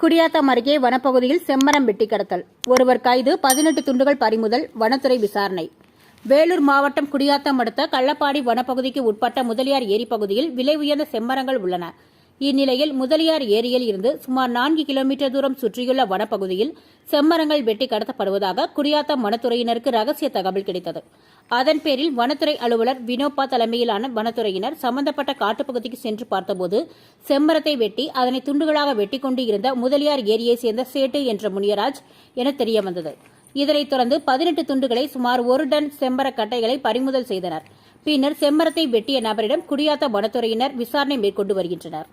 குடியாத்தம் அருகே வனப்பகுதியில் செம்மரம் வெட்டி கடத்தல். ஒருவர் கைது, 18 துண்டுகள் பறிமுதல், வனத்துறை விசாரணை. வேலூர் மாவட்டம் குடியாத்தம் அடுத்த கள்ளப்பாடி வனப்பகுதிக்கு உட்பட்ட முதலியார் ஏரி பகுதியில் விலை உயர்ந்த செம்மரங்கள் உள்ளன. இந்நிலையில் முதலியார் ஏரியில் இருந்து சுமார் 4 கிலோமீட்டர் தூரம் சுற்றியுள்ள வனப்பகுதியில் செம்மரங்கள் வெட்டி கடத்தப்படுவதாக குடியாத்தம் வனத்துறையினருக்கு ரகசிய தகவல் கிடைத்தது. அதன் பேரில் வனத்துறை அலுவலர் வினோபா தலைமையிலான வனத்துறையினர் சம்பந்தப்பட்ட காட்டுப்பகுதிக்கு சென்று பார்த்தபோது செம்மரத்தை வெட்டி அதனை துண்டுகளாக வெட்டி கொண்டு இருந்த முதலியார் ஏரியை சேர்ந்த சேட்டு என்ற முனியராஜ் என தெரியவந்தது. இதனைத் தொடர்ந்து 18 துண்டுகளை சுமார் 1 டன் செம்மர கட்டைகளை பறிமுதல் செய்தனர். பின்னர் செம்மரத்தை வெட்டிய நபரிடம் குடியாத்த வனத்துறையினர் விசாரணை மேற்கொண்டு வருகின்றனர்.